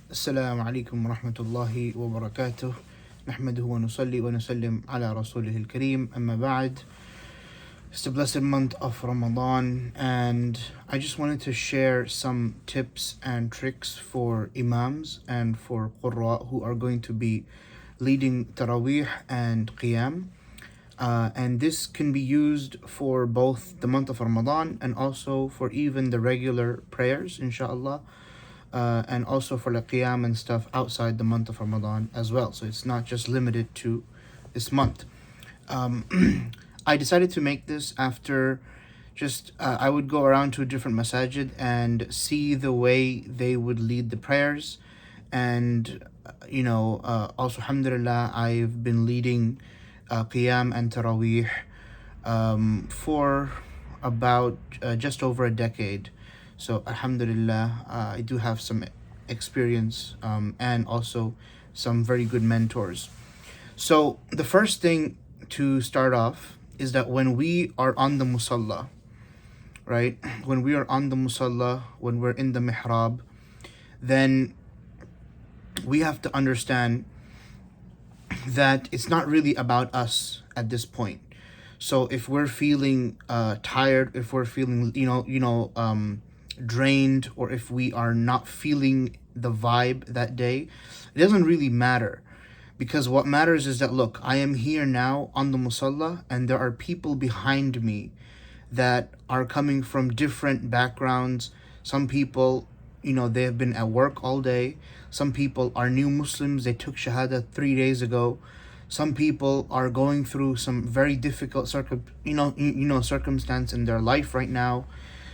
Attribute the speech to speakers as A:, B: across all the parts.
A: السلام عليكم ورحمة الله وبركاته نحمده ونصلي ونسلم على رسوله الكريم أما بعد. It's the blessed month of Ramadan, and I just wanted to share some tips and tricks for Imams and for Qurra who are going to be leading Taraweeh and Qiyam. And this can be used for both the month of Ramadan and also for even the regular prayers, inshallah. And also for the Qiyam and stuff outside the month of Ramadan as well. So it's not just limited to this month. I decided to make this after I would go around to a different masajid and see the way they would lead the prayers. And, also, alhamdulillah, I've been leading Qiyam and Taraweeh for about just over a decade. So alhamdulillah, I do have some experience and also some very good mentors. So the first thing to start off is that when we are on the musalla, right? When we are on the musalla, when we're in the mihrab, then we have to understand that it's not really about us at this point. So if we're feeling tired, if we're feeling, drained, or if we are not feeling the vibe that day, it doesn't really matter, because what matters is that, look, I am here now on the musalla and there are people behind me that are coming from different backgrounds. Some people, they have been at work all day. Some people are new Muslims, they took Shahada 3 days ago. Some people are going through some very difficult circumstance in their life right now.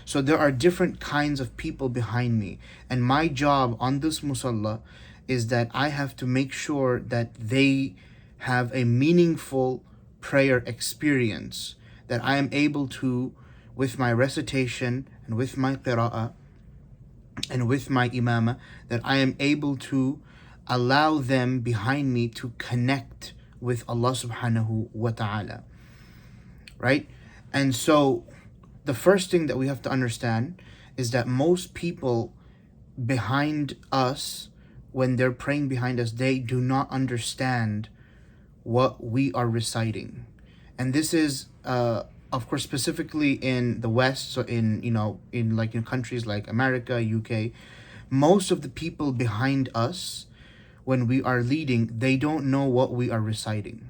A: So there are different kinds of people behind me. And my job on this musalla is that I have to make sure that they have a meaningful prayer experience, that I am able to, with my recitation and with my qira'ah and with my imamah, that I am able to allow them behind me to connect with Allah subhanahu wa ta'ala. Right? And so the first thing that we have to understand is that most people behind us, when they're praying behind us, they do not understand what we are reciting. And this is, of course, specifically in the West, so in countries like America, UK, most of the people behind us, when we are leading, they don't know what we are reciting.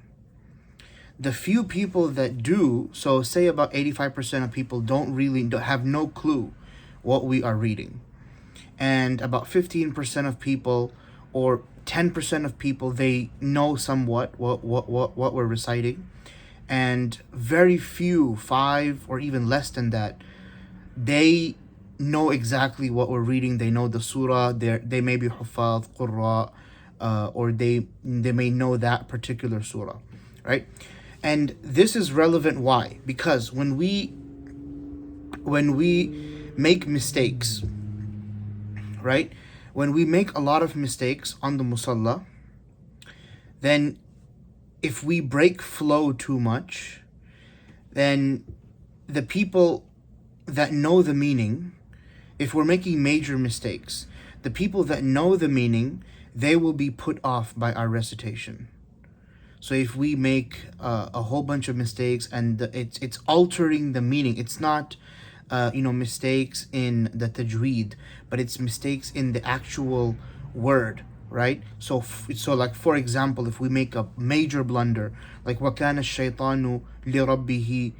A: The few people that do, so say about 85% of people don't have no clue what we are reading. And about 15% of people, or 10% of people, they know somewhat what we're reciting. And very few, 5 or even less than that, they know exactly what we're reading. They know the surah, they may be hufaz, qurra, or they may know that particular surah, right? And this is relevant. Why? Because when we make mistakes, right? When we make a lot of mistakes on the musalla, then if we break flow too much, then the people that know the meaning, if we're making major mistakes, the people that know the meaning, they will be put off by our recitation. So if we make a whole bunch of mistakes and it's altering the meaning, it's not mistakes in the tajweed, but it's mistakes in the actual word, right? So like, for example, if we make a major blunder, like وَكَانَ الشَّيْطَانُ لِرَبِّهِ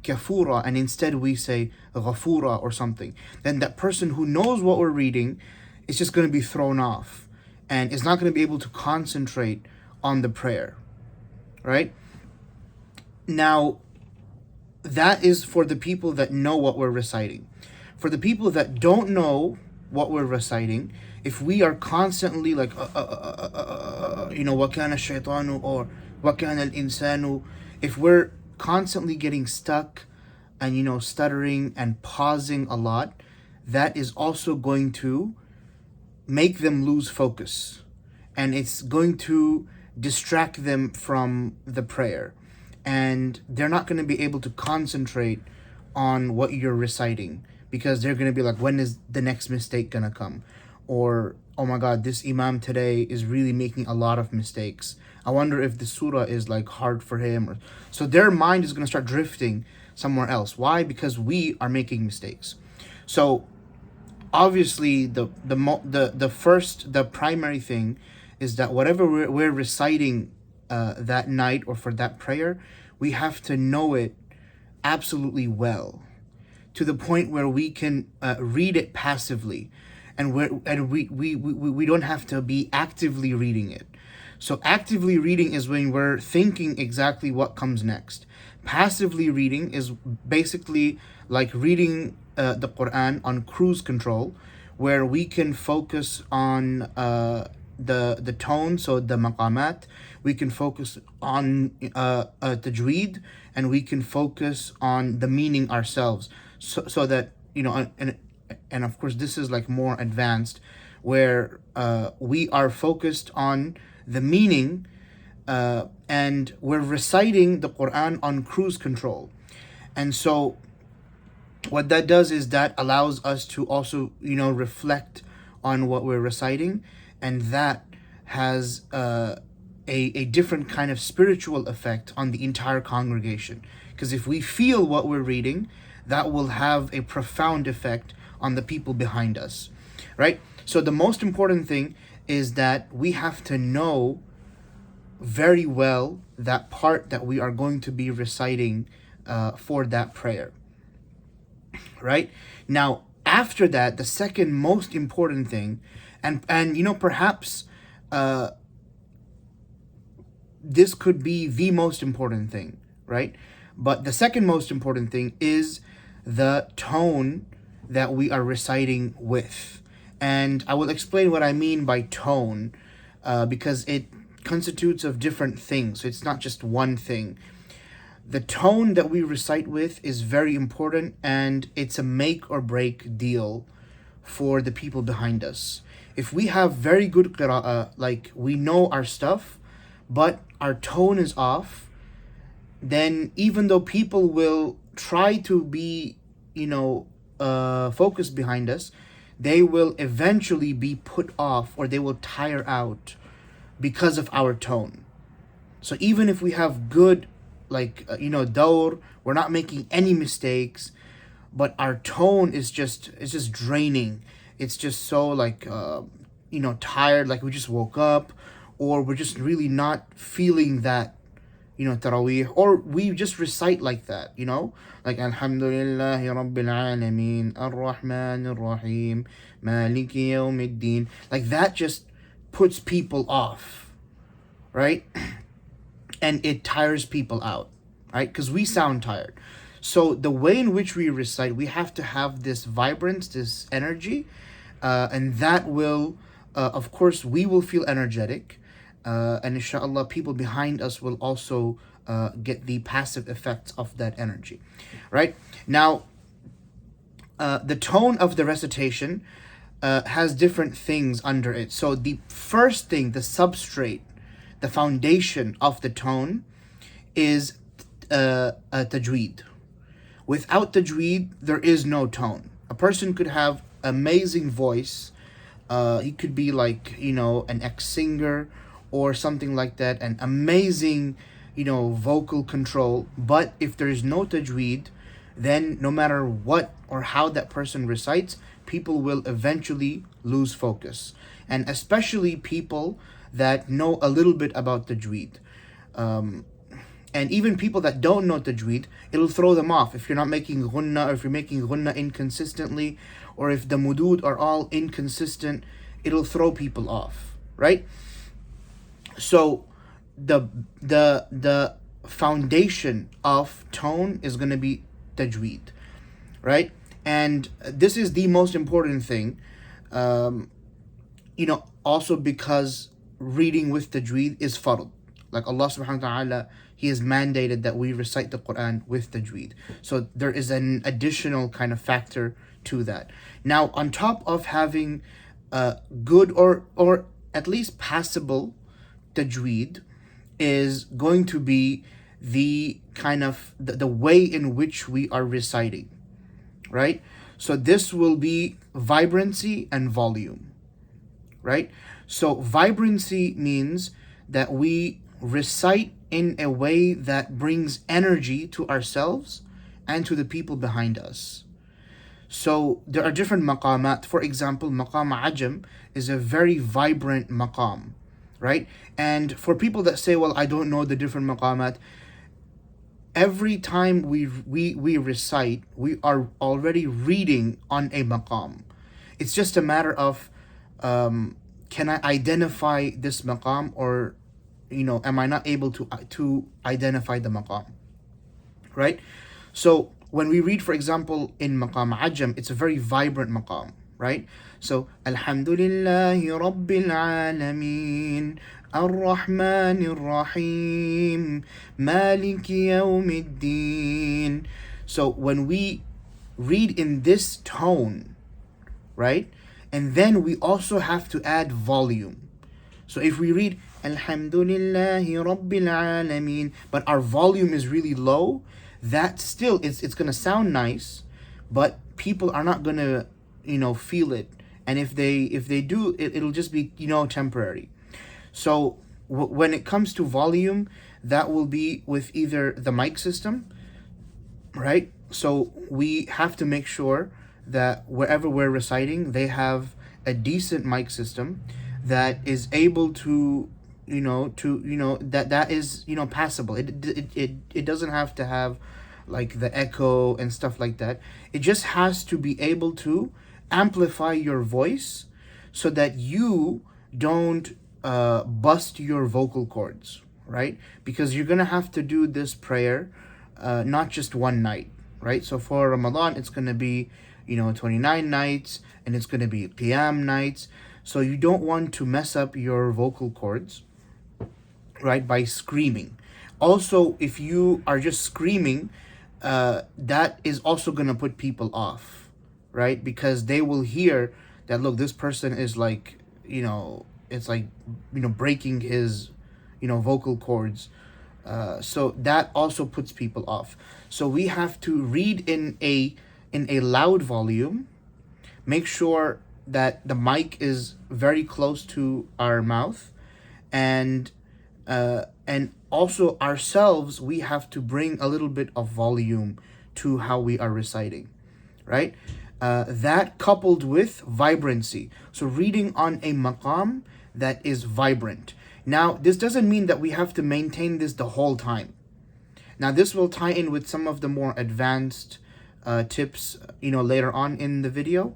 A: كَفُورًا, and instead we say غَفُورًا or something, then that person who knows what we're reading is just going to be thrown off and is not going to be able to concentrate on the prayer. Right? Now, that is for the people that know what we're reciting. For the people that don't know what we're reciting, if we are constantly like, وَكَانَ الشَّيْطَانُ or وَكَانَ الْإِنسَانُ, if we're constantly getting stuck and, stuttering and pausing a lot, that is also going to make them lose focus. And it's going to distract them from the prayer, and they're not going to be able to concentrate on what you're reciting, because they're going to be like, when is the next mistake going to come? Or oh my God, this Imam today is really making a lot of mistakes. I wonder if the surah is like hard for him. So their mind is going to start drifting somewhere else. Why? Because we are making mistakes. So obviously the primary thing is that whatever we're reciting that night or for that prayer, we have to know it absolutely well, to the point where we can read it passively, and we don't have to be actively reading it. So actively reading is when we're thinking exactly what comes next. Passively reading is basically like reading the Quran on cruise control, where we can focus on the tone, so the maqamat. We can focus on tajweed, and we can focus on the meaning ourselves. So that, and of course this is like more advanced, where we are focused on the meaning, and we're reciting the Quran on cruise control. And so what that does is that allows us to also, reflect on what we're reciting, and that has a different kind of spiritual effect on the entire congregation. Because if we feel what we're reading, that will have a profound effect on the people behind us, right? So the most important thing is that we have to know very well that part that we are going to be reciting for that prayer, right? Now, after that, the second most important thing, and perhaps this could be the most important thing, right? But the second most important thing is the tone that we are reciting with. And I will explain what I mean by tone, because it constitutes of different things. So it's not just one thing. The tone that we recite with is very important, and it's a make or break deal for the people behind us. If we have very good qira'ah, like we know our stuff, but our tone is off, then even though people will try to be, focused behind us, they will eventually be put off, or they will tire out because of our tone. So even if we have good, dawr, we're not making any mistakes, but our tone is just draining. It's just so tired, like we just woke up, or we're just really not feeling that, Taraweeh, or we just recite like that, like Alhamdulillahi Rabbil Alameen, Ar-Rahman Ar-Rahim, Maliki Yawmiddin. Like that just puts people off, right? And it tires people out, right? Because we sound tired. So the way in which we recite, we have to have this vibrance, this energy, and that will, of course, we will feel energetic, and inshallah, people behind us will also get the passive effects of that energy, right? Now, the tone of the recitation has different things under it. So the first thing, the substrate, the foundation of the tone is tajweed. Without tajweed, there is no tone. A person could have amazing voice. He could be an ex-singer or something like that, an amazing, vocal control. But if there is no tajweed, then no matter what or how that person recites, people will eventually lose focus. And especially people that know a little bit about tajweed. And even people that don't know tajweed, it'll throw them off. If you're not making ghunna, or if you're making ghunna inconsistently, or if the mudud are all inconsistent, it'll throw people off, right? So the foundation of tone is going to be tajweed, right? And this is the most important thing, also because reading with tajweed is fard. Like Allah subhanahu wa ta'ala, He has mandated that we recite the Quran with tajweed. So there is an additional kind of factor to that. Now, on top of having good or at least passable tajweed, is going to be the kind of the way in which we are reciting, right? So this will be vibrancy and volume, right? So vibrancy means that we recite in a way that brings energy to ourselves and to the people behind us. So there are different maqamat. For example, maqam ajam is a very vibrant maqam, right? And for people that say, well, I don't know the different maqamat, every time we recite, we are already reading on a maqam. It's just a matter of, can I identify this maqam, or am I not able to identify the maqam, right? So when we read, for example, in maqam ajam, it's a very vibrant maqam, right? So Alhamdulillahi Rabbil Alameen Ar-Rahman Ar-Rahim Maliki Yawmiddin. So when we read in this tone, right, and then we also have to add volume. So if we read Alhamdulillahi Rabbil Alameen, but our volume is really low, that still it's gonna sound nice, but people are not gonna feel it. And if they do, it'll just be temporary. So when it comes to volume, that will be with either the mic system, right? So we have to make sure that wherever we're reciting, they have a decent mic system that is able to that is passable. It doesn't have to have like the echo and stuff like that. It just has to be able to amplify your voice so that you don't bust your vocal cords, right? Because you're gonna have to do this prayer not just one night, right? So for Ramadan, it's gonna be 29 nights, and it's gonna be Qiyam nights. So you don't want to mess up your vocal cords, right, by screaming. Also, if you are just screaming, that is also gonna put people off, right? Because they will hear that, look, this person is like, it's like, breaking his, vocal cords. So that also puts people off. So we have to read in a loud volume, make sure that the mic is very close to our mouth, and also ourselves, we have to bring a little bit of volume to how we are reciting, right? That coupled with vibrancy. So reading on a maqam that is vibrant. Now, this doesn't mean that we have to maintain this the whole time. Now, this will tie in with some of the more advanced tips, later on in the video,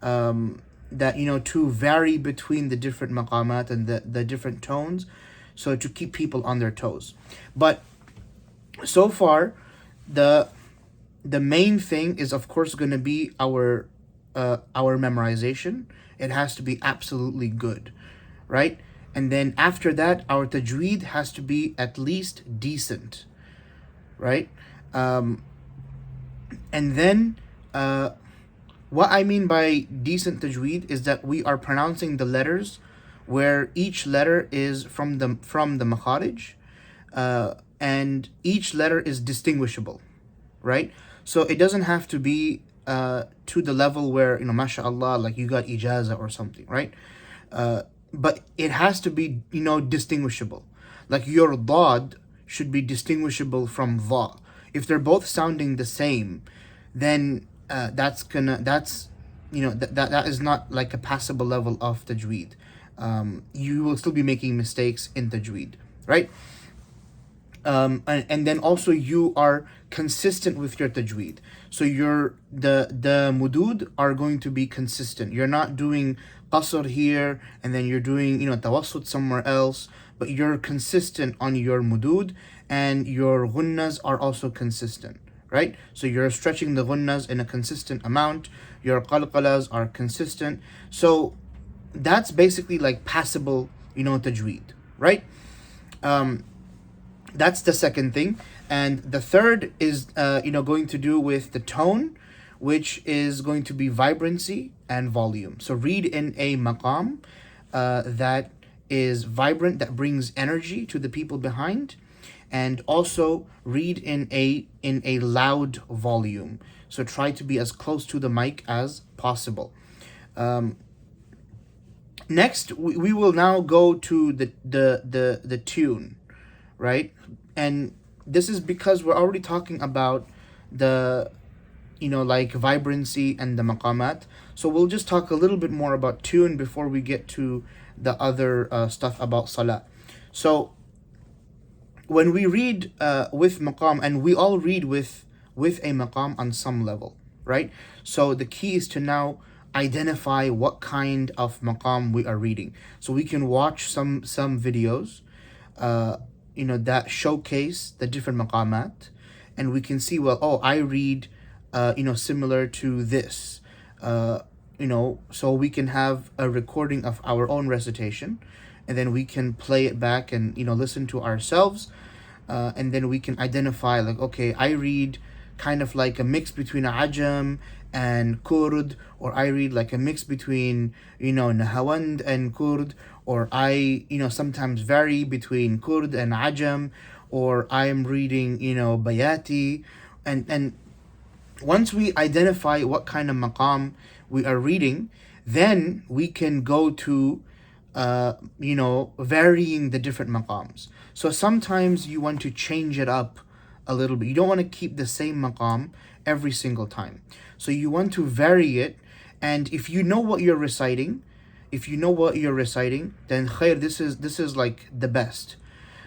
A: that, to vary between the different maqamat and the different tones, so to keep people on their toes. But so far, the main thing is, of course, going to be our memorization. It has to be absolutely good, right? And then after that, our tajweed has to be at least decent, right? And then what I mean by decent tajweed is that we are pronouncing the letters where each letter is from the makharij, and each letter is distinguishable, right? So it doesn't have to be to the level where, mashallah, like you got ijaza or something, right? But it has to be, distinguishable. Like your dad should be distinguishable from dha. If they're both sounding the same, then that is not like a passable level of tajweed. You will still be making mistakes in tajweed, right? And then also you are consistent with your tajweed. So the mudud are going to be consistent. You're not doing qasr here and then you're doing tawassut somewhere else, but you're consistent on your mudud, and your ghunnas are also consistent, right? So you're stretching the ghunnas in a consistent amount. Your qalqalas are consistent. So that's basically like passable, tajweed, right? That's the second thing. And the third is, going to do with the tone, which is going to be vibrancy and volume. So read in a maqam that is vibrant, that brings energy to the people behind, and also read in a loud volume. So try to be as close to the mic as possible. Next, we will now go to the tune, right? And this is because we're already talking about the, like vibrancy and the maqamat. So we'll just talk a little bit more about tune before we get to the other stuff about salah. So when we read with maqam, and we all read with a maqam on some level, right? So the key is to now identify what kind of maqam we are reading. So we can watch some videos, that showcase the different maqamat, and we can see, well, oh, I read, similar to this, so we can have a recording of our own recitation, and then we can play it back and listen to ourselves, and then we can identify, like, okay, I read kind of like a mix between Ajam and Kurd, or I read like a mix between Nahawand and Kurd, or I sometimes vary between Kurd and Ajam, or I am reading Bayati, and once we identify what kind of maqam we are reading, then we can go to varying the different maqams. So sometimes you want to change it up a little bit. You don't want to keep the same maqam every single time. So you want to vary it, and if you know what you're reciting, then khair, this is like the best.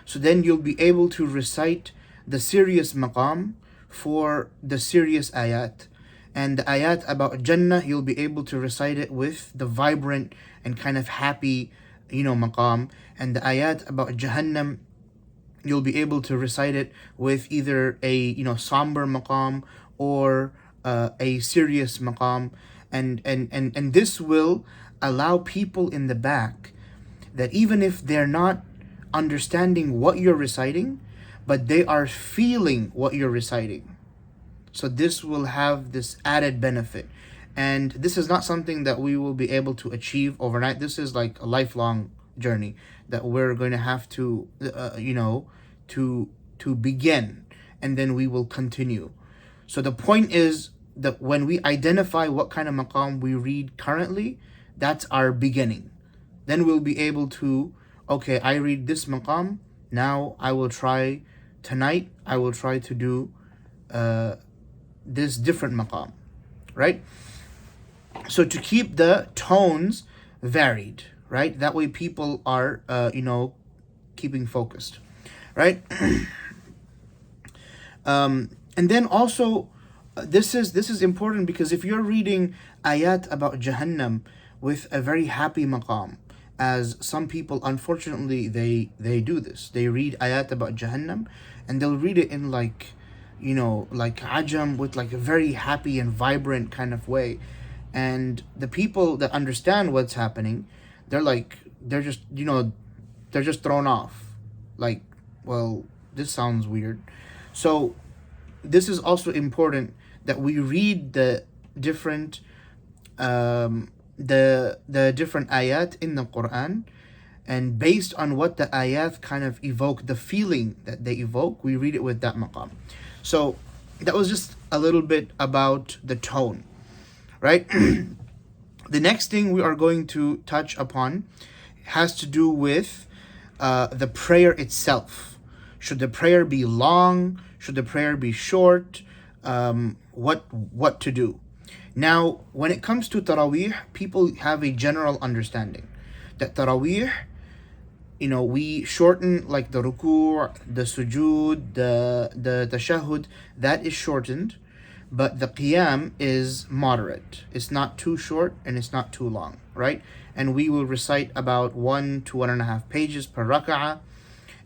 A: So then you'll be able to recite the serious maqam for the serious ayat. And the ayat about Jannah, you'll be able to recite it with the vibrant and kind of happy, maqam. And the ayat about Jahannam, you'll be able to recite it with either a, somber maqam or a serious maqam. And this will allow people in the back that even if they're not understanding what you're reciting, but they are feeling what you're reciting. So this will have this added benefit. And this is not something that we will be able to achieve overnight. This is like a lifelong journey that we're going to have to, to begin, and then we will continue. So the point is that when we identify what kind of maqam we read currently, that's our beginning. Then we'll be able to, okay, I read this maqam, now tonight I will try to do this different maqam, right? So to keep the tones varied, right? That way people are, keeping focused, right? And then also, this is important, because if you're reading ayat about Jahannam with a very happy maqam, as some people, unfortunately, they do this. They read ayat about Jahannam, and they'll read it in like Ajam, with like a very happy and vibrant kind of way. And the people that understand what's happening, they're just thrown off. Like, well, this sounds weird. So this is also important that we read the different the different ayat in the Quran, and based on what the ayat kind of evoke, the feeling that they evoke, we read it with that maqam. So that was just a little bit about the tone, right? The next thing we are going to touch upon has to do with the prayer itself. Should the prayer be long? Should the prayer be short? What to do? Now, when it comes to Taraweeh, people have a general understanding that Taraweeh, we shorten like the ruku', the sujood, the tashahhud, that is shortened, but the qiyam is moderate. It's not too short and it's not too long, right? And we will recite about 1 to 1.5 pages per rak'ah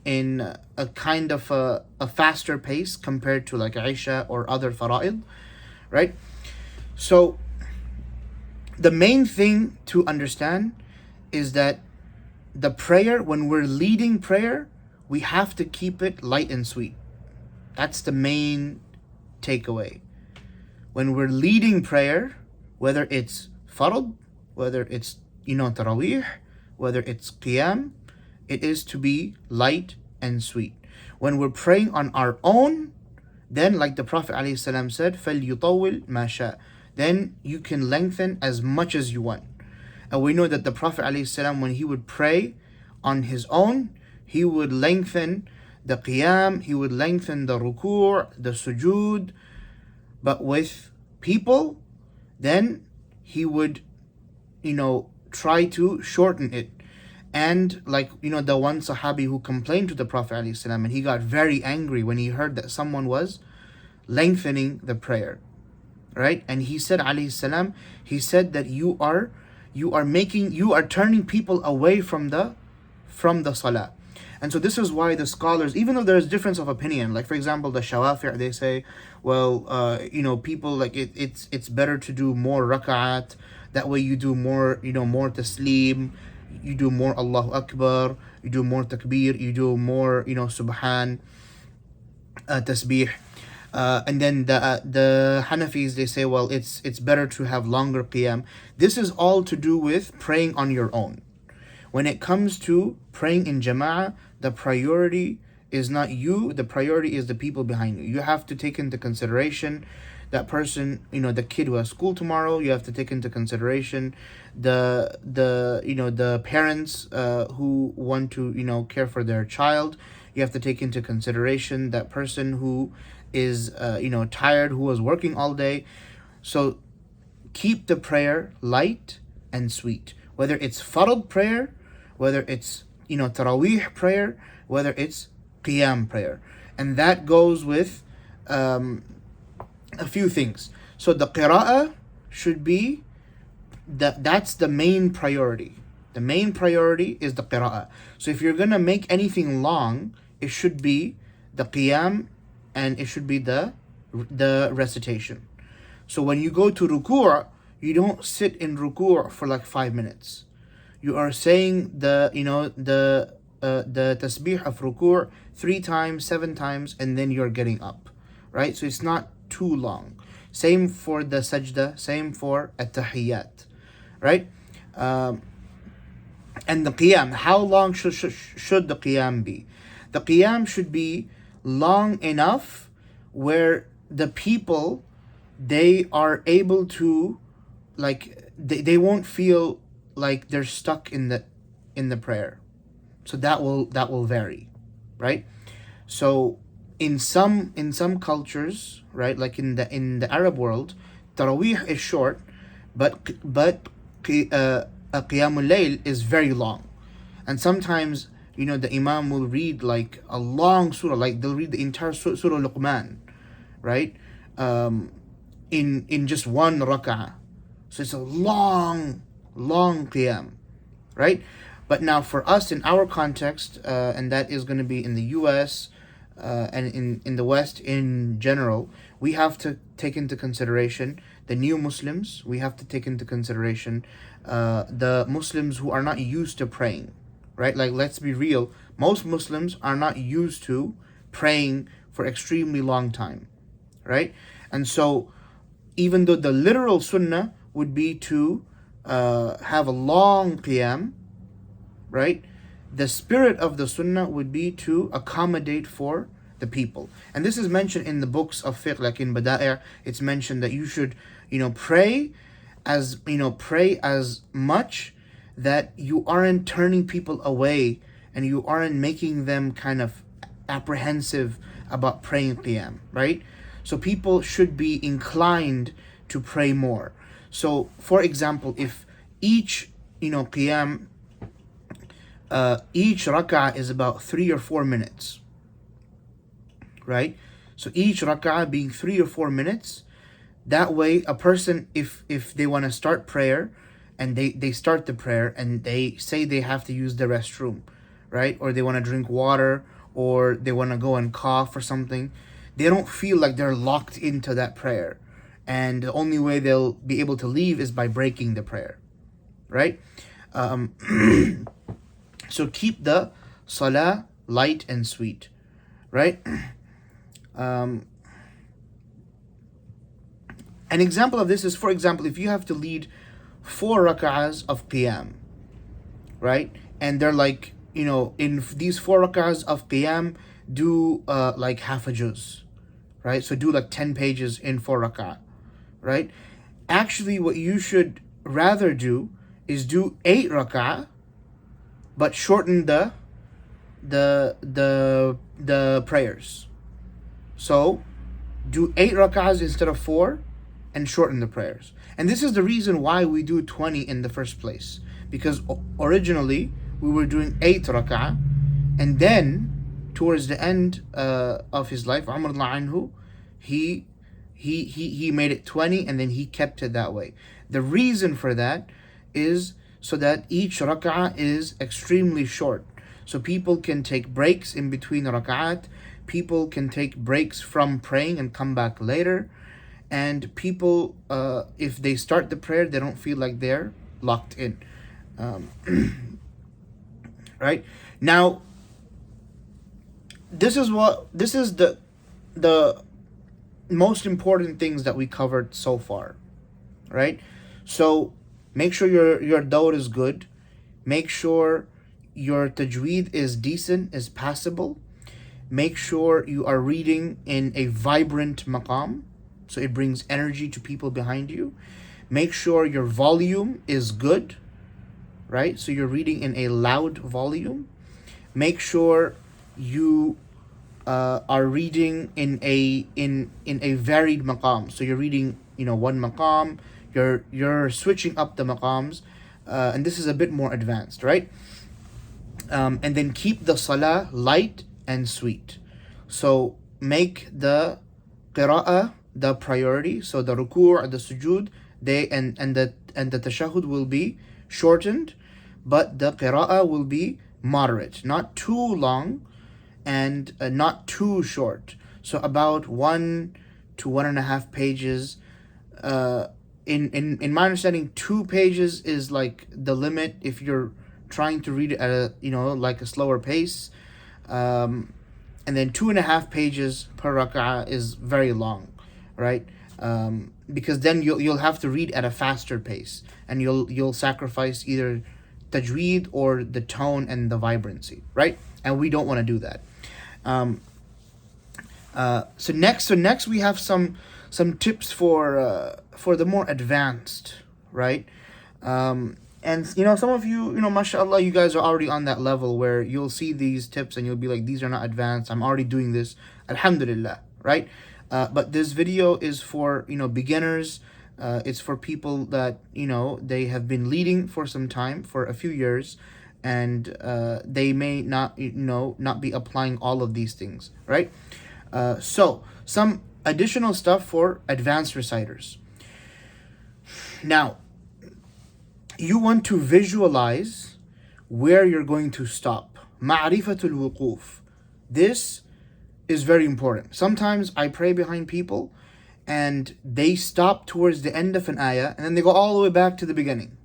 A: in a kind of a faster pace compared to like Isha or other fara'id, right? So the main thing to understand is that the prayer, when we're leading prayer, we have to keep it light and sweet. That's the main takeaway. When we're leading prayer, whether it's farad, whether it's Taraweeh, whether it's Qiyam, it is to be light and sweet. When we're praying on our own, then like the Prophet ﷺ said, فَلْيُطَوِّلْ مَا شَاءَ, then you can lengthen as much as you want. And we know that the Prophet ﷺ, when he would pray on his own, he would lengthen the qiyam, he would lengthen the ruku', the sujood. But with people, then he would, try to shorten it. And like, the one Sahabi who complained to the Prophet ﷺ, and he got very angry when he heard that someone was lengthening the prayer. Right? And he said, alayhi salam, he said that you are turning people away from the salah. And so this is why the scholars, even though there's difference of opinion, like for example the Shawafi', they say, well, people, like it's better to do more rak'at, that way you do more, more taslim, you do more Allahu Akbar, you do more takbir, you do more, subhan, tasbih. And then the Hanafis, they say, well, it's better to have longer qiyam. This is all to do with praying on your own. When it comes to praying in jama'ah, the priority is not you, the priority is the people behind you. You have to take into consideration that person, the kid who has school tomorrow. You have to take into consideration the parents who want to care for their child. You have to take into consideration that person who is tired, who was working all day. So keep the prayer light and sweet, whether it's fard prayer, whether it's Taraweeh prayer, whether it's Qiyam prayer. And that goes with a few things. So the qira'ah should be that's the main priority. The main priority is the qira'ah. So if you're gonna make anything long, it should be the qiyam and it should be the recitation. So when you go to ruku', you don't sit in ruku' for like 5 minutes. You are saying the tasbih of ruku' 3 times, 7 times, and then you're getting up, right? So it's not too long. Same for the sajda, same for at-tahiyyat, right? And the qiyam, how long should the qiyam be? The qiyam should be long enough where the people, they are able to, like, they won't feel like they're stuck in the prayer. So that will vary, right? So in some cultures, right, like in the Arab world, Taraweeh is short, but Qiyamul Layl is very long. And sometimes, the Imam will read like a long surah, like they'll read the entire Surah Luqman, right? In just one rak'ah. So it's a long Qiyam, right? But now for us in our context, and that is going to be in the US and in the West in general, we have to take into consideration the new Muslims. We have to take into consideration the Muslims who are not used to praying, right? Like, let's be real, most Muslims are not used to praying for extremely long time, right? And so even though the literal sunnah would be to have a long qiyam, right? The spirit of the sunnah would be to accommodate for the people. And this is mentioned in the books of fiqh, like in Bada'i', it's mentioned that you should, pray as much that you aren't turning people away and you aren't making them kind of apprehensive about praying qiyam, right? So people should be inclined to pray more. So for example, if each, qiyam, each rak'ah is about 3 or 4 minutes, right? So each rak'ah being 3 or 4 minutes, that way a person, if they want to start prayer and they start the prayer and they say they have to use the restroom, right? Or they want to drink water, or they want to go and cough or something, they don't feel like they're locked into that prayer. And the only way they'll be able to leave is by breaking the prayer, right? So keep the salah light and sweet, right? An example of this is, for example, if you have to lead 4 rak'ahs of qiyam, right? And they're like, in these 4 rak'ahs of qiyam, do like half a juz, right? So do like 10 pages in 4 rak'ah, right? Actually, what you should rather do is do 8 rak'ah, but shorten the prayers. So do 8 rak'ahs instead of 4 and shorten the prayers. And this is the reason why we do 20 in the first place. Because originally we were doing 8 rak'ah, and then towards the end of his life, Umar anhu, he made it 20, and then he kept it that way. The reason for that is so that each rak'ah is extremely short. So people can take breaks in between rak'at, people can take breaks from praying and come back later, and people, if they start the prayer, they don't feel like they're locked in. Right? Now, this is the most important things that we covered so far, right? So make sure your dawr is good. Make sure your tajweed is decent, is passable. Make sure you are reading in a vibrant maqam, so it brings energy to people behind you. Make sure your volume is good, right? So you're reading in a loud volume. Make sure you are reading in a varied maqam. So you're reading, one maqam. You're switching up the maqams, and this is a bit more advanced, right? And then keep the salah light and sweet. So make the qira'ah the priority. So the ruku', the sujood, and the tashahhud will be shortened, but the qira'ah will be moderate, not too long and not too short. So about 1 to 1.5 pages. In my understanding, 2 pages is like the limit if you're trying to read it at a like a slower pace, and then 2.5 pages per rak'ah is very long, right? Because then you'll have to read at a faster pace, and you'll sacrifice either tajweed or the tone and the vibrancy, right? And we don't want to do that. So next we have some tips for the more advanced, right? And some of you, mashallah, you guys are already on that level where you'll see these tips and you'll be like, these are not advanced, I'm already doing this, alhamdulillah, right? But this video is for beginners. It's for people that they have been leading for some time, for a few years, and they may not not be applying all of these things, right? So some additional stuff for advanced reciters. Now, you want to visualize where you're going to stop. Ma'rifatul wuquf. This is very important. Sometimes I pray behind people and they stop towards the end of an ayah and then they go all the way back to the beginning.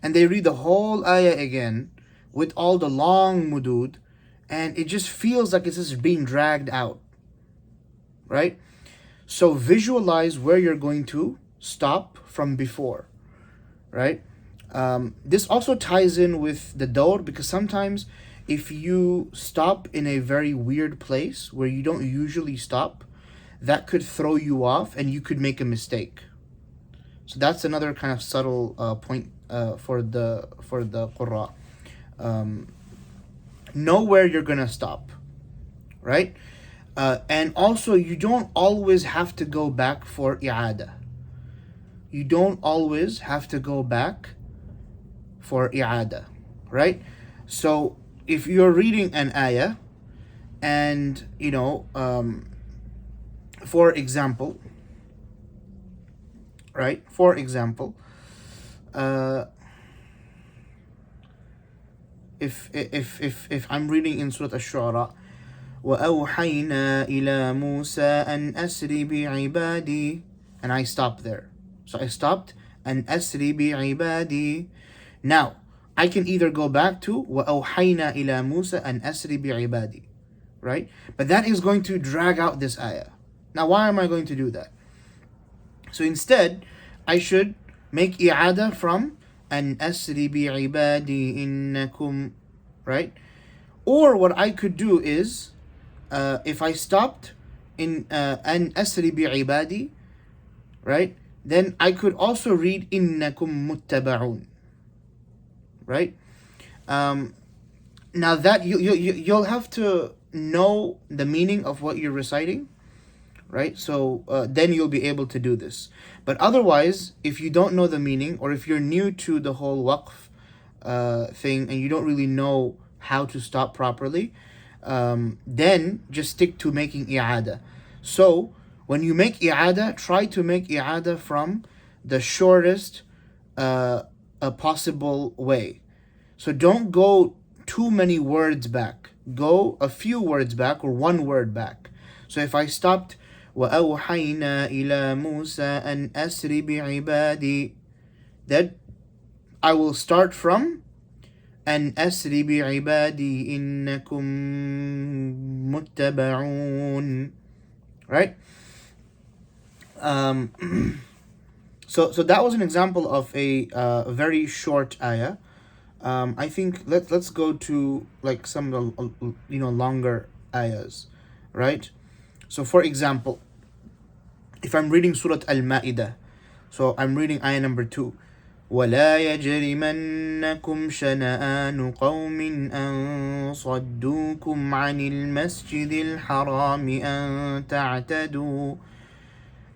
A: And they read the whole ayah again with all the long mudud, and it just feels like it's just being dragged out, right? So visualize where you're going to stop from before, right? This also ties in with the dawr, because sometimes if you stop in a very weird place where you don't usually stop, that could throw you off and you could make a mistake. So that's another kind of subtle point for the qurra. Know where you're gonna stop, right? And also, you don't always have to go back for i'ada. You don't always have to go back for i'ada, right? So if you're reading an ayah and for example, right? For example, if I'm reading in Surah Ash-Shu'ara, وَأَوْحَيْنَا إِلَى مُوسَىٰ أَنْ أَسْرِ بِعِبَادِي, and I stop there. So I stopped, أَنْ أَسْرِ بِعِبَادِي. Now, I can either go back to وَأَوْحَيْنَا إِلَى مُوسَىٰ أَنْ أَسْرِ بِعِبَادِي, right? But that is going to drag out this ayah. Now, why am I going to do that? So instead, I should make i'ada from أَنْ أَسْرِ بِعِبَادِي إِنَّكُمْ, right? Or what I could do is, if I stopped in أَنْ أَسْرِ بِعِبَادِي, right, then I could also read إِنَّكُمْ مُتَّبَعُونَ. right? Now that you'll have to know the meaning of what you're reciting, right? So then you'll be able to do this. But otherwise, if you don't know the meaning, or if you're new to the whole waqf thing and you don't really know how to stop properly, then just stick to making i'ada. So when you make i'ada, try to make i'ada from the shortest a possible way. So don't go too many words back. Go a few words back or one word back. So if I stopped وَأَوْحَيْنَا إِلَى مُوسَىٰ أَنْ أَسْرِ بِعِبَادِي, that I will start from أَنْ أَسْرِ بِعِبَادِي إِنَّكُمْ مُتَّبَعُونَ, right? So that was an example of a very short ayah. I think let's go to like some of the longer ayahs, right? So for example, if I'm reading Surah Al-Ma'idah, so I'm reading ayah number 2. وَلَا يَجْرِمَنَّكُمْ شَنَآنُ قَوْمٍ أَن صَدُّوكُمْ عَنِ الْمَسْجِدِ الْحَرَامِ أَن تَعْتَدُوا.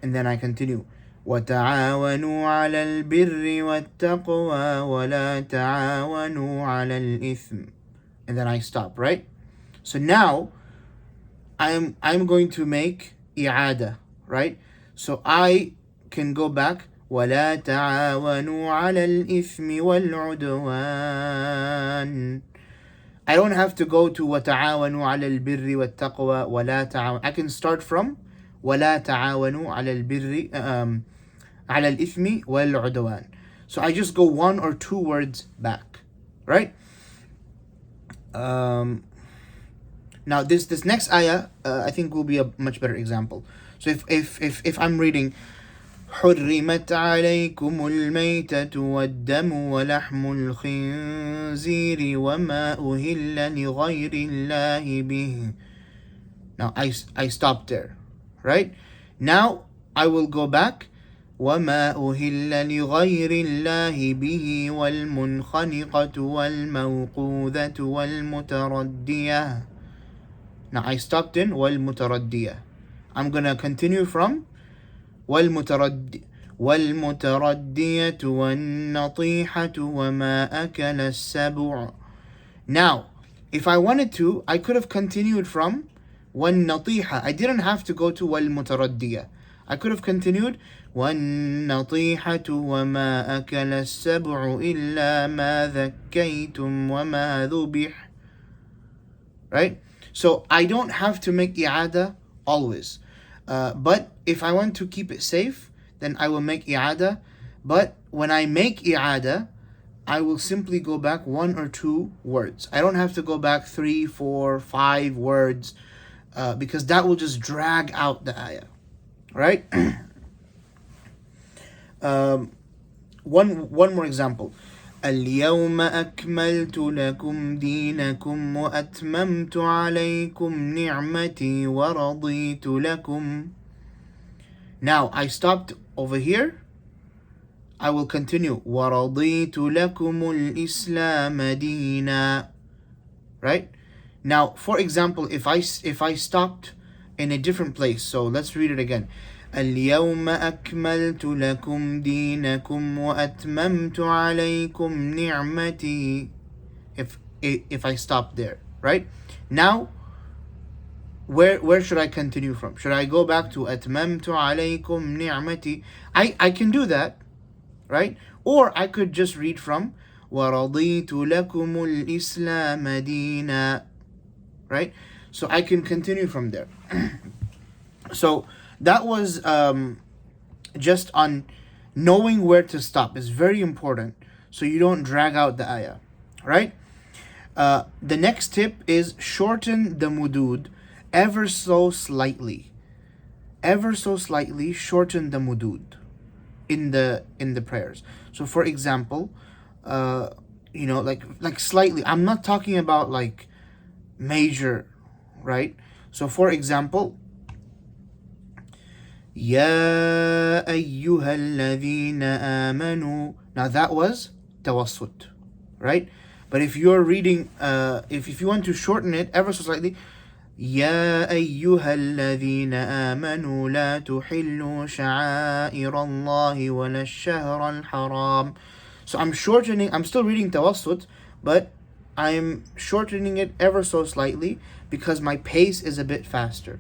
A: And then I continue. وَتَعَاوَنُوا عَلَى الْبِرِّ وَالتَّقْوَى وَلَا تَعَاوَنُوا عَلَى الْإِثْمِ. And then I stop, right? So now I'm going to make i'ada, right? So I can go back. وَلَا تَعَاوَنُوا عَلَى الْإِثْمِ وَالْعُدْوَانِ. I don't have to go to وَتَعَاوَنُوا عَلَى الْبِرِّ وَالتَّقْوَى وَلَا تَعَاوَنُوا. I can start from وَلَا تَعَاوَنُوا عَلَى الْبِرِّ على الإثم والعدوان. So I just go one or two words back, right? Now this next ayah I think will be a much better example. So if I'm reading حرمت عليكم الميتة والدم ولحم الخنزير وما أهل لغير الله به. Now I stop there, right? Now I will go back. وما أهل لغير الله به والمنخنقة والموقوذة والمتردية. Now I stopped in والمتردية. I'm gonna continue from والمتردية والنطيحة وما أكل السبع. Now if I wanted to, I could have continued from والنطيحة. I didn't have to go to والمتردية. I could have continued والنطيحة وما أكل السبع إلا ما ذكيتم وما ذبح. Right? So I don't have to make i'ada always. But if I want to keep it safe, then I will make i'ada. But when I make i'ada, I will simply go back one or two words. I don't have to go back 3, 4, 5 words because that will just drag out the ayah. Right? One more example. اليوم أكملت لكم دينكم وأتممت عليكم نعمتي ورضيت لكم. Now I stopped over here. I will continue. ورضيت لكم الإسلام دينا. Right? Now, for example, if I stopped in a different place, so let's read it again. اليوم أكملت لكم دينكم وأتممت عليكم نعمتي. If I stop there, right? Now, where should I continue from? Should I go back to أتممت عليكم نعمتي? I can do that, right? Or I could just read from ورضيت لكم الإسلام دينا, right? So I can continue from there. So that was just on knowing where to stop. Is very important so you don't drag out the ayah, right? The next tip is shorten the mudud ever so slightly. Ever so slightly shorten the mudud in the prayers. So for example, like slightly. I'm not talking about like major, right? So for example, يا أيها الذين آمنوا. Now that was tawassut, right? But if you're reading, if you want to shorten it ever so slightly, يا أيها الذين آمنوا لا تحلوا شعائر الله ولا الشهر الحرام. So I'm shortening, I'm still reading tawassut, but I'm shortening it ever so slightly because my pace is a bit faster,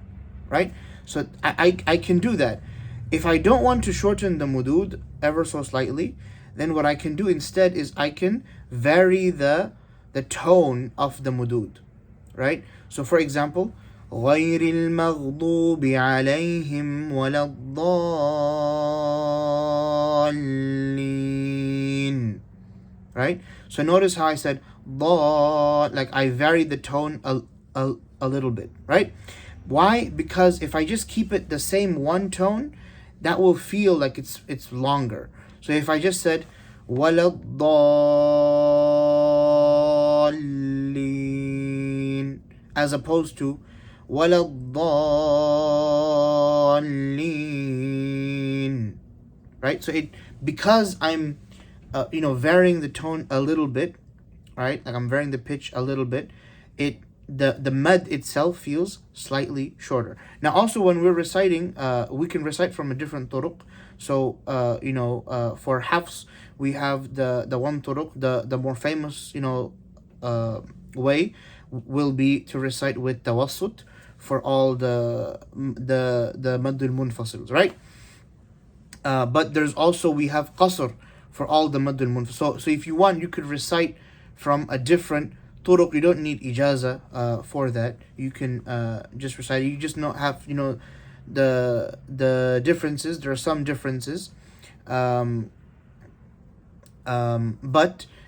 A: right? So I can do that. If I don't want to shorten the mudud ever so slightly, then what I can do instead is I can vary the tone of the mudud, right? So for example, غير المغضوب عليهم ولا الضالين, right? So notice how I said ضال, like I varied the tone a little bit, right? Why? Because if I just keep it the same one tone, that will feel like it's longer. So if I just said ولا الضالين as opposed to ولا الضالين, right? So it, because I'm varying the tone a little bit, right? Like I'm varying the pitch a little bit, it the mad itself feels slightly shorter. Now also when we're reciting, we can recite from a different turuq. So for hafs we have the one turuq, the more famous way will be to recite with tawassut for all the maddul munfasils, right? But there's also, we have qasr for all the maddul munfasil. So if you want, you could recite from a different turuq. You don't need ijaza for that. You can just recite. You just not have the differences. There are some differences, but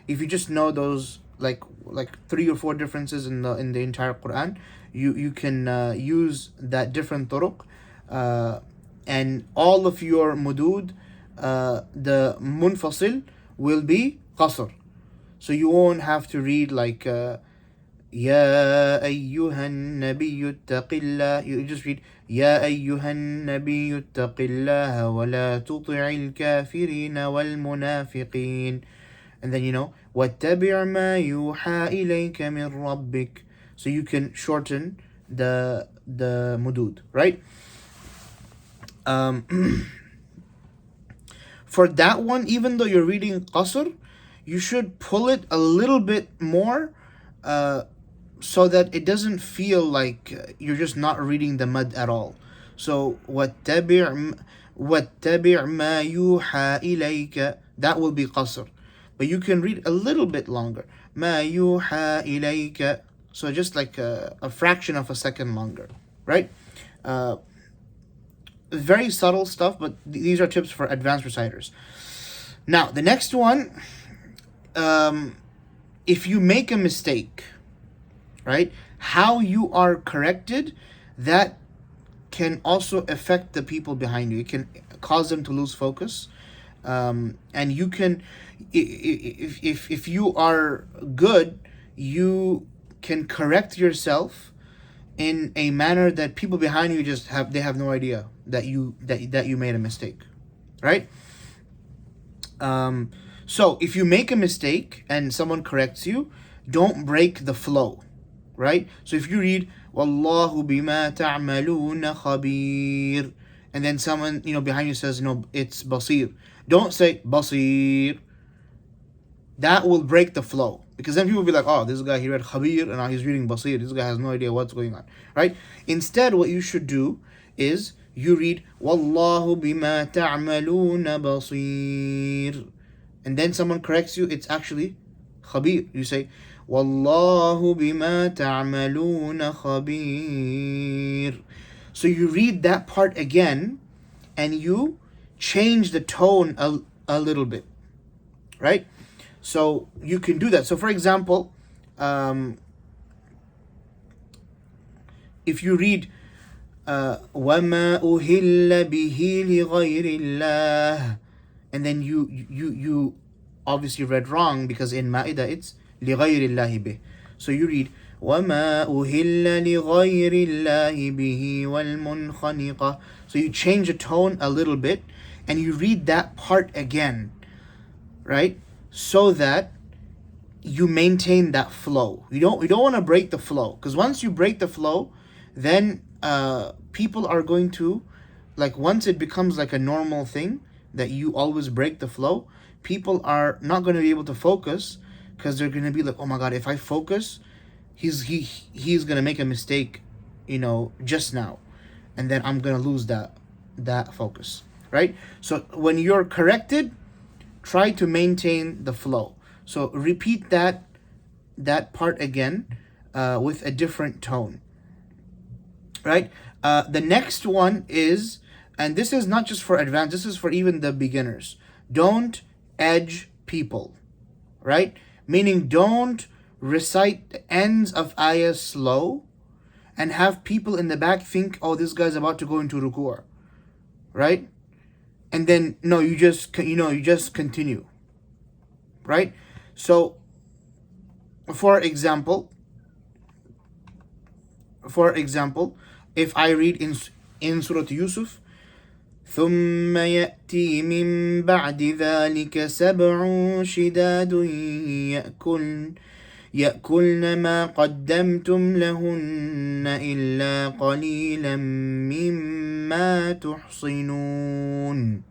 A: if you just know those like 3 or 4 differences in the entire Quran, you can use that different turuq, and all of your mudud, the munfasil will be qasr. So you won't have to read like يا أيها النبي اتق الله. You just read يا أيها النبي اتق الله ولا تطع الكافرين والمنافقين, and then واتبع ما يوحى إليك من ربك. So you can shorten the mudud, right? For that one, even though you're reading qasr, you should pull it a little bit more, so that it doesn't feel like you're just not reading the mad at all. So واتبع ما يوحى إليك, that will be qasr, but you can read a little bit longer. ما يوحى إليك, so just like a fraction of a second longer, right? Very subtle stuff, but these are tips for advanced reciters. Now the next one, if you make a mistake, right, how you are corrected, that can also affect the people behind you. It can cause them to lose focus, and you can, if you are good, you can correct yourself in a manner that people behind you they have no idea that you made a mistake, right? So if you make a mistake and someone corrects you, don't break the flow, right? So if you read Wallahu bima ta'maluna khabir, and then someone behind you says it's basir, don't say basir. That will break the flow, because then people will be like, oh, this guy, he read khabir and now he's reading basir. This guy has no idea what's going on, right? Instead, what you should do is you read Wallahu bima ta'maluna basir, and then someone corrects you, it's actually khabir. You say Wallahu bima ta'maluna khabir. So you read that part again and you change the tone a little bit, right? So you can do that. So for example, if you read وَمَا أُهِلَّ بِهِ لِغَيْرِ اللَّهِ, and then you obviously read wrong, because in Ma'idah it's لِغَيْرِ اللَّهِ بِهِ. So you read وَمَا أُهِلَّ لِغَيْرِ اللَّهِ بِهِ وَالْمُنْخَنِقَةِ. So you change the tone a little bit and you read that part again, right? So that you maintain that flow. You don't want to break the flow, because once you break the flow, then people are going to, like, once it becomes like a normal thing that you always break the flow, people are not going to be able to focus, because they're going to be like, oh my god, if I focus, he's going to make a mistake, just now, and then I'm going to lose that focus, right? So when you're corrected, try to maintain the flow. So repeat that part again, with a different tone, right? The next one is, and this is not just for advanced, this is for even the beginners. Don't edge people, right? Meaning, don't recite the ends of ayahs slow and have people in the back think, oh, this guy's about to go into ruku', right? And then no, you just continue, right? So for example, if I read in Surah Yusuf, ثم يأتي من بعد ذلك سبع شداد يأكلن ما قدمتم لهن إلا قليلا مما تحصنون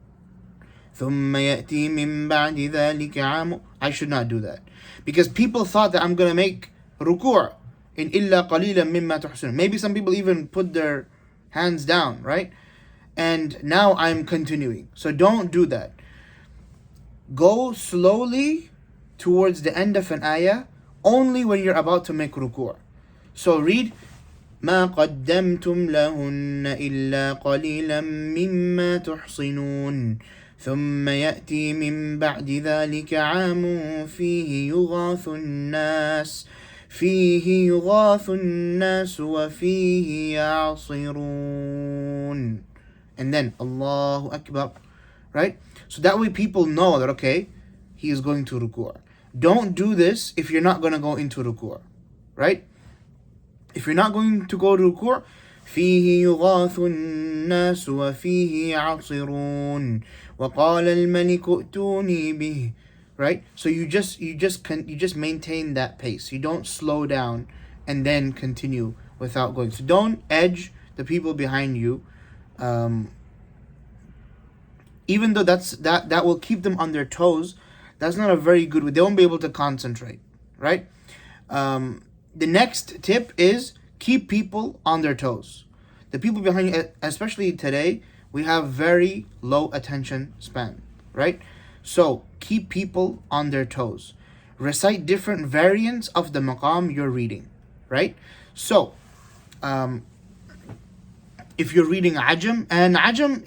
A: ثم يأتي من بعد ذلك عام. I should not do that, because people thought that I'm going to make ruku' in إلا قليلا مما تحصنون. Maybe some people even put their hands down, right? And now I'm continuing. So don't do that. Go slowly towards the end of an ayah only when you're about to make ruku'. So read ما قدمتم لهن إلا قليلا مما تحصنون ثم يأتي من بعد ذلك عام فيه يغاث الناس وفيه يعصرون. And then Allahu Akbar, right? So that way people know that, okay, he is going to ruku'. Don't do this if you're not going to go into ruku', right? If you're not going to go to ruku', فيه يغاث الناس وفيه يعصرون وقال الملك ائتوني به, right? So you just maintain that pace. You don't slow down and then continue without going. So don't edge the people behind you. Even though that will keep them on their toes, that's not a very good way. They won't be able to concentrate, right? The next tip is keep people on their toes. The people behind you, especially today, we have very low attention span, right? So keep people on their toes. Recite different variants of the maqam you're reading, right? So if you're reading ajam, and ajam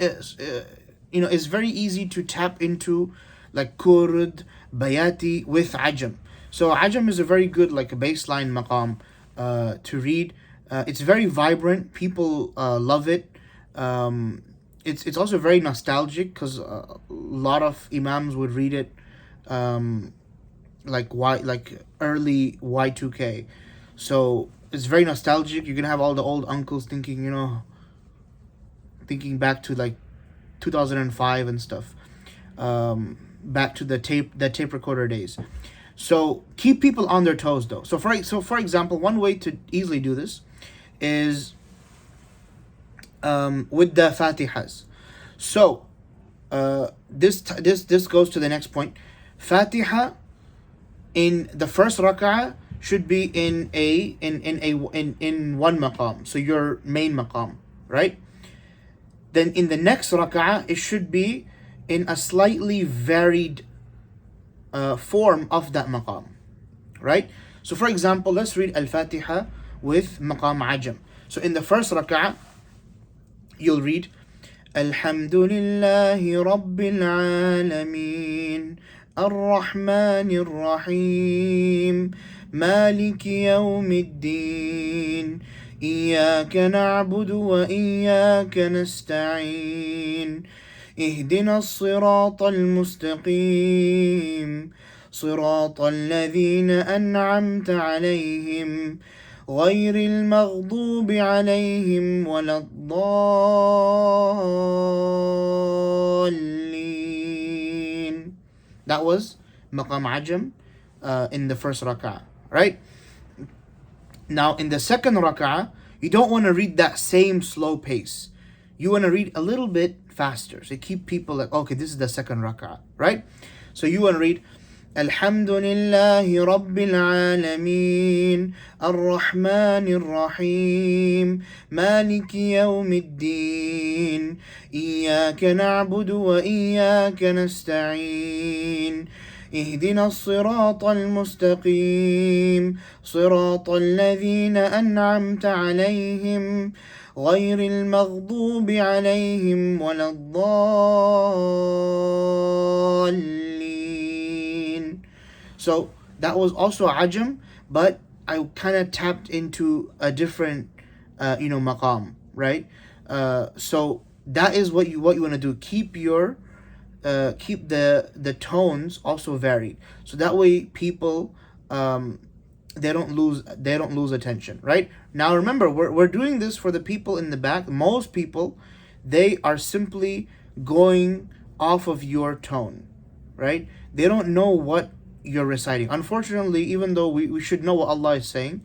A: is very easy to tap into, like kurd, bayati with ajam. So ajam is a very good, like, a baseline maqam to read. It's very vibrant. People love it. It's also very nostalgic, because a lot of imams would read it like early Y2K. So it's very nostalgic. You're gonna have all the old uncles thinking back to like 2005 and stuff, back to the tape recorder days. So keep people on their toes, though. So for example, one way to easily do this is with the Fatihas. So this goes to the next point. Fatiha in the first rak'ah should be in one maqam, so your main maqam, right? Then in the next rak'ah, it should be in a slightly varied form of that maqam, right? So for example, let's read Al-Fatiha with maqam ajam. So in the first rak'ah, you'll read Alhamdulillahi Rabbil Alameen Ar-Rahmanir Rahim Maliki Yawmiddin إياك نعبد وإياك نستعين اهدنا الصراط المستقيم صراط الذين أنعمت عليهم غير المغضوب عليهم ولا الضالين. That was Maqam Ajam in the first rak'ah, right? Now in the second rak'ah, you don't want to read that same slow pace. You want to read a little bit faster. So keep people like, okay, this is the second rak'ah, right? So you want to read Alhamdulillahi Rabbil Alameen Ar-Rahmanir Rahim Maliki Yawmiddin Iyyaka na'budu wa iyyaka nasta'in اهدنا الصراط المستقيم صراط الذين أنعمت عليهم غير المغضوب عليهم ولا الضالين. So that was also ajam, but I kind of tapped into a different maqam, right? So that is what you want to do. Keep the tones also varied, so that way people they don't lose attention. Right now, remember, we're doing this for the people in the back. Most people, they are simply going off of your tone, right? They don't know what you're reciting. Unfortunately, even though we should know what Allah is saying,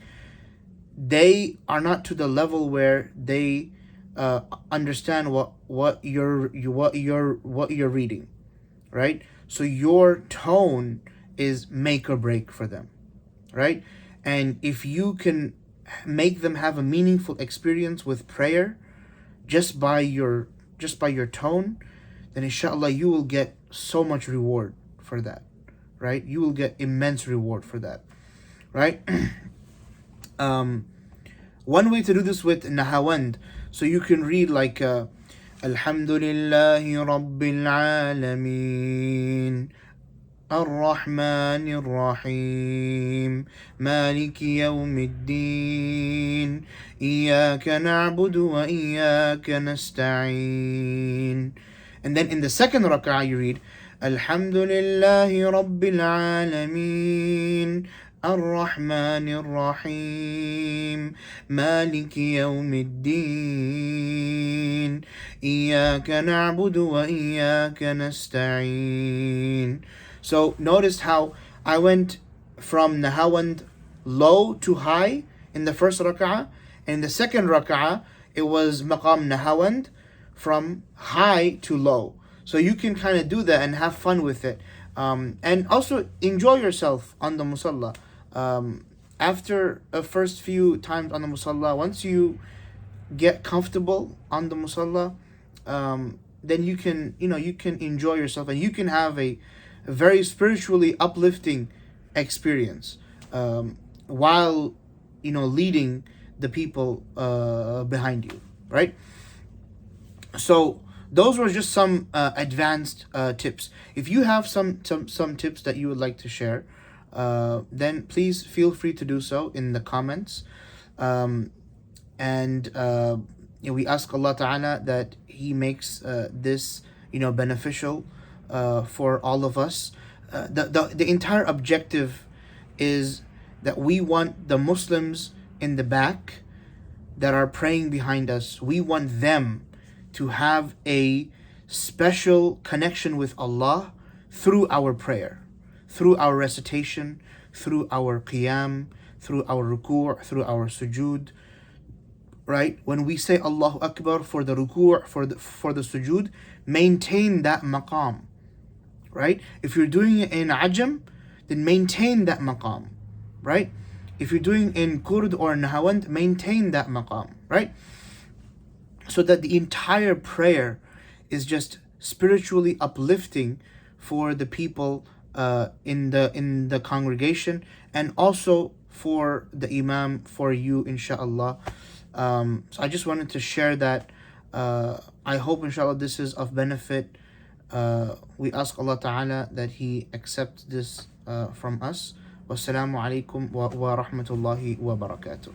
A: they are not to the level where they understand what you're reading, right? So your tone is make or break for them, right? And if you can make them have a meaningful experience with prayer just by your tone, then inshallah you will get so much reward for that, right? You will get immense reward for that, right? One way to do this with Nahawand, so you can read like Alhamdulillahi Rabbil Alameen Ar-Rahmanir Rahim Maliki Yawmiddin Iyyaka na'budu wa iyyaka nasta'in. And then in the second rak'ah you read Alhamdulillahi Rabbil Alameen الرحمن الرحيم مالك يوم الدين إياك نعبد وإياك نستعين. So notice how I went from Nahawand low to high in the first rak'ah, and in the second rak'ah it was maqam Nahawand from high to low. So you can kind of do that and have fun with it, and also enjoy yourself on the musalla. After a first few times on the musalla, once you get comfortable on the musalla, then you can enjoy yourself, and you can have a very spiritually uplifting experience while leading the people behind you, right? So those were just some advanced tips. If you have some tips that you would like to share, then please feel free to do so in the comments. And we ask Allah Ta'ala that He makes this beneficial for all of us. The entire objective is that we want the Muslims in the back that are praying behind us, we want them to have a special connection with Allah through our prayer, through our recitation, through our Qiyam, through our ruku', through our sujood, right? When we say Allahu Akbar for the ruku', for the sujood, maintain that maqam, right? If you're doing it in ajam, then maintain that maqam, right? If you're doing in Kurd or Nahawand, maintain that maqam, right? So that the entire prayer is just spiritually uplifting for the people in the congregation, and also for the Imam, for you, inshallah. So I just wanted to share that. I hope inshallah this is of benefit. We ask Allah Ta'ala that He accepts this from us. Wassalamu alaikum wa rahmatullahi wa barakatuh.